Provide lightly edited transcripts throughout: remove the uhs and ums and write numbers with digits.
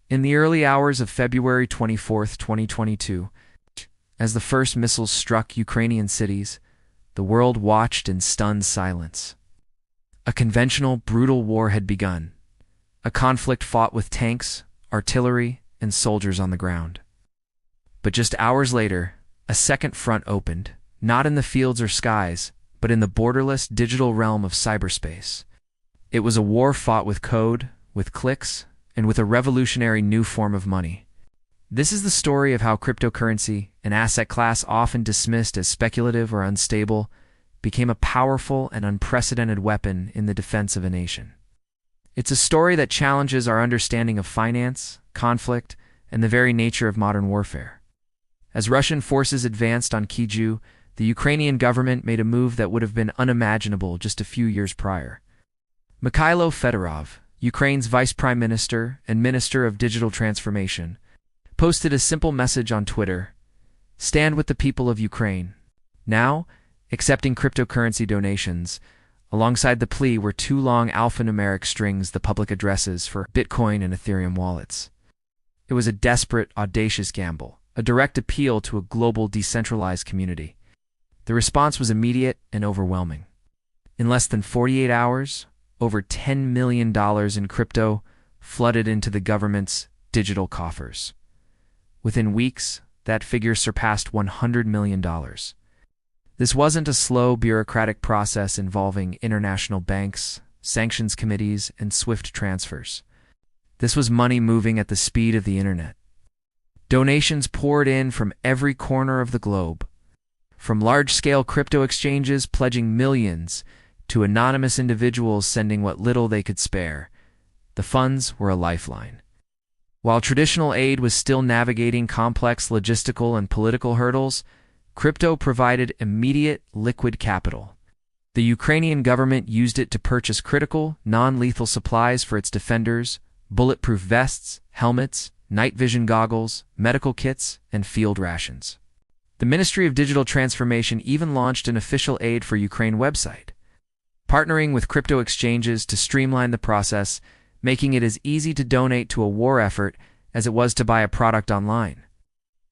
In the early hours of February 24, 2022, as the first missiles struck Ukrainian cities, the world watched in stunned silence. A conventional, brutal war had begun, a conflict fought with tanks, artillery, and soldiers on the ground. But just hours later, a second front opened, not in the fields or skies, but in the borderless digital realm of cyberspace. It was a war fought with code, with clicks, and with a revolutionary new form of money. This is the story of how cryptocurrency, an asset class often dismissed as speculative or unstable, became a powerful and unprecedented weapon in the defense of a nation. It's a story that challenges our understanding of finance, conflict, and the very nature of modern warfare. As Russian forces advanced on Kyiv, the Ukrainian government made a move that would have been unimaginable just a few years prior. Mikhailo Fedorov, Ukraine's vice prime minister and minister of digital transformation, posted a simple message on Twitter: "Stand with the people of Ukraine." Now, accepting cryptocurrency donations, alongside the plea were two long alphanumeric strings, the public addresses for Bitcoin and Ethereum wallets. It was a desperate, audacious gamble, a direct appeal to a global decentralized community. The response was immediate and overwhelming. In less than 48 hours, over $10 million in crypto flooded into the government's digital coffers. Within weeks, that figure surpassed $100 million. This wasn't a slow, bureaucratic process involving international banks, sanctions committees, and swift transfers. This was money moving at the speed of the internet. Donations poured in from every corner of the globe, from large-scale crypto exchanges pledging millions to anonymous individuals sending what little they could spare. The funds were a lifeline. While traditional aid was still navigating complex logistical and political hurdles, crypto provided immediate liquid capital. The Ukrainian government used it to purchase critical, non-lethal supplies for its defenders: bulletproof vests, helmets, night vision goggles, medical kits, and field rations. The Ministry of Digital Transformation even launched an official Aid for Ukraine website, partnering with crypto exchanges to streamline the process, making it as easy to donate to a war effort as it was to buy a product online.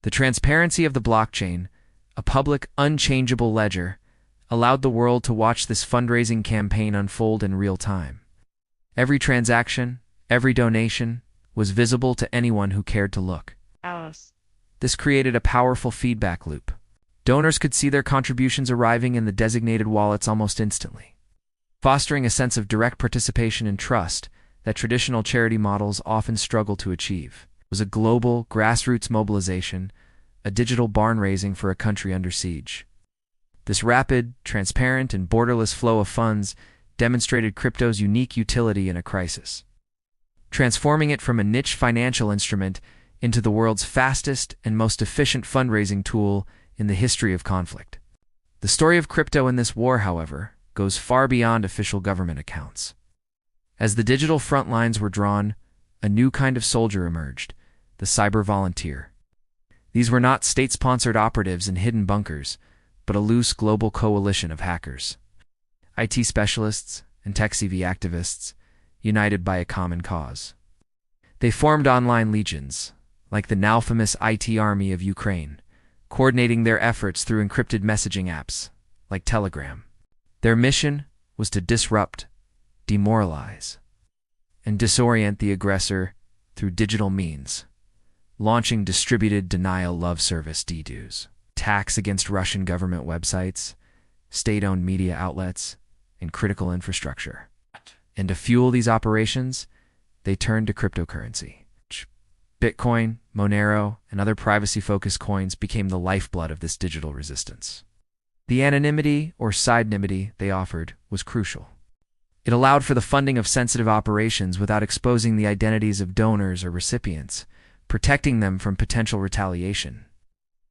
The transparency of the blockchain, a public, unchangeable ledger, allowed the world to watch this fundraising campaign unfold in real time. Every transaction, every donation, was visible to anyone who cared to look. This created a powerful feedback loop. Donors could see their contributions arriving in the designated wallets almost instantly, fostering a sense of direct participation and trust that traditional charity models often struggle to achieve. It was a global, grassroots mobilization, a digital barn-raising for a country under siege. This rapid, transparent, and borderless flow of funds demonstrated crypto's unique utility in a crisis, transforming it from a niche financial instrument into the world's fastest and most efficient fundraising tool in the history of conflict. The story of crypto in this war, however, goes far beyond official government accounts. As the digital front lines were drawn, a new kind of soldier emerged: the cyber volunteer. These were not state-sponsored operatives in hidden bunkers, but a loose global coalition of hackers, IT specialists, and tech-savvy activists, united by a common cause. They formed online legions, like the now famous IT army of Ukraine, coordinating their efforts through encrypted messaging apps, like Telegram. Their mission was to disrupt, demoralize, and disorient the aggressor through digital means, launching distributed denial love service DDoS attacks against Russian government websites, state-owned media outlets, and critical infrastructure. And to fuel these operations, they turned to cryptocurrency. Bitcoin, Monero, and other privacy-focused coins became the lifeblood of this digital resistance. The anonymity or pseudonymity they offered was crucial. It allowed for the funding of sensitive operations without exposing the identities of donors or recipients, protecting them from potential retaliation.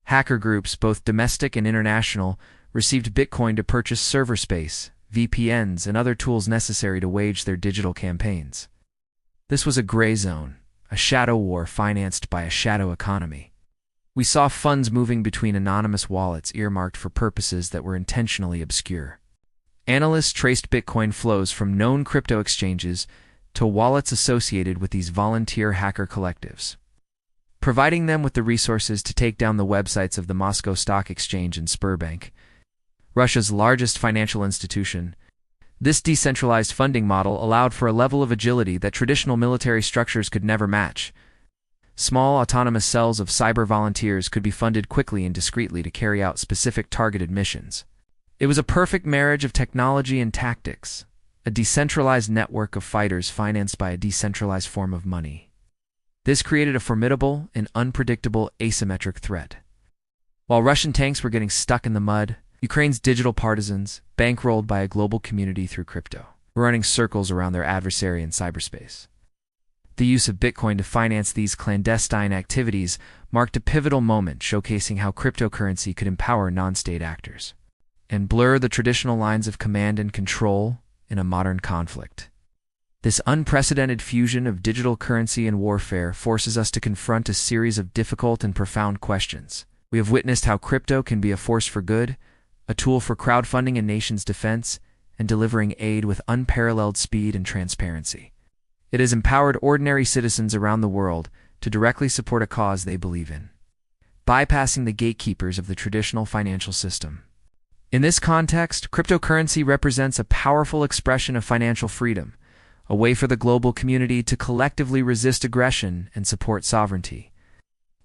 Hacker groups, both domestic and international, received Bitcoin to purchase server space, VPNs, and other tools necessary to wage their digital campaigns. This was a gray zone, a shadow war financed by a shadow economy. We saw funds moving between anonymous wallets earmarked for purposes that were intentionally obscure. Analysts traced Bitcoin flows from known crypto exchanges to wallets associated with these volunteer hacker collectives, providing them with the resources to take down the websites of the Moscow Stock Exchange and Sberbank, Russia's largest financial institution. This decentralized funding model allowed for a level of agility that traditional military structures could never match. Small autonomous cells of cyber volunteers could be funded quickly and discreetly to carry out specific targeted missions. It was a perfect marriage of technology and tactics, a decentralized network of fighters financed by a decentralized form of money. This created a formidable and unpredictable asymmetric threat. While Russian tanks were getting stuck in the mud, Ukraine's digital partisans, bankrolled by a global community through crypto, were running circles around their adversary in cyberspace. The use of Bitcoin to finance these clandestine activities marked a pivotal moment, showcasing how cryptocurrency could empower non-state actors and blur the traditional lines of command and control in a modern conflict. This unprecedented fusion of digital currency and warfare forces us to confront a series of difficult and profound questions. We have witnessed how crypto can be a force for good, a tool for crowdfunding a nation's defense, and delivering aid with unparalleled speed and transparency. It has empowered ordinary citizens around the world to directly support a cause they believe in, bypassing the gatekeepers of the traditional financial system. In this context, cryptocurrency represents a powerful expression of financial freedom, a way for the global community to collectively resist aggression and support sovereignty.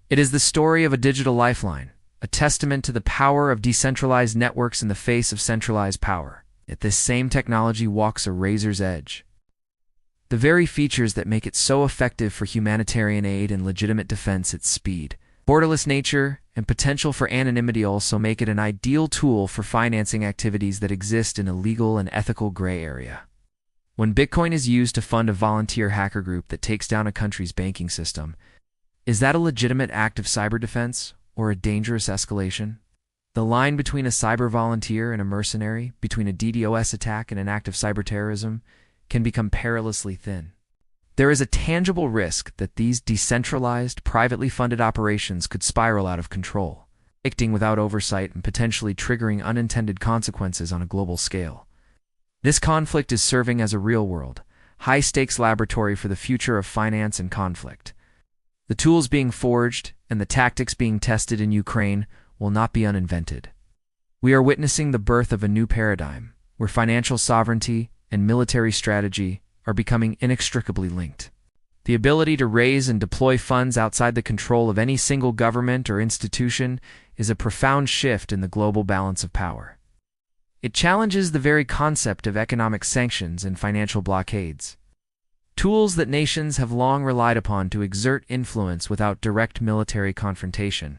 It is the story of a digital lifeline, a testament to the power of decentralized networks in the face of centralized power. Yet this same technology walks a razor's edge. The very features that make it so effective for humanitarian aid and legitimate defense, its speed, borderless nature, and potential for anonymity also make it an ideal tool for financing activities that exist in a legal and ethical gray area. When Bitcoin is used to fund a volunteer hacker group that takes down a country's banking system, is that a legitimate act of cyber defense or a dangerous escalation? The line between a cyber volunteer and a mercenary, between a DDoS attack and an act of cyber terrorism, can become perilously thin. There is a tangible risk that these decentralized, privately funded operations could spiral out of control, acting without oversight and potentially triggering unintended consequences on a global scale. This conflict is serving as a real-world, high-stakes laboratory for the future of finance and conflict. The tools being forged and the tactics being tested in Ukraine will not be uninvented. We are witnessing the birth of a new paradigm, where financial sovereignty and military strategy are becoming inextricably linked. The ability to raise and deploy funds outside the control of any single government or institution is a profound shift in the global balance of power. It challenges the very concept of economic sanctions and financial blockades, tools that nations have long relied upon to exert influence without direct military confrontation.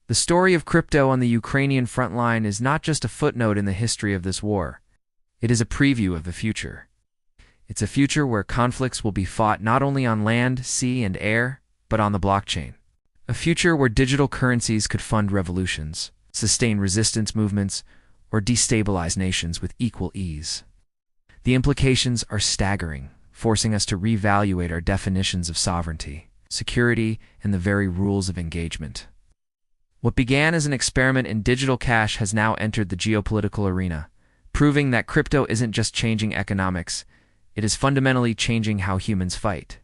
The story of crypto on the Ukrainian frontline is not just a footnote in the history of this war. It is a preview of the future. It's a future where conflicts will be fought not only on land, sea, and air, but on the blockchain. A future where digital currencies could fund revolutions, sustain resistance movements, or destabilize nations with equal ease. The implications are staggering, forcing us to reevaluate our definitions of sovereignty, security, and the very rules of engagement. What began as an experiment in digital cash has now entered the geopolitical arena, proving that crypto isn't just changing economics, it is fundamentally changing how humans fight.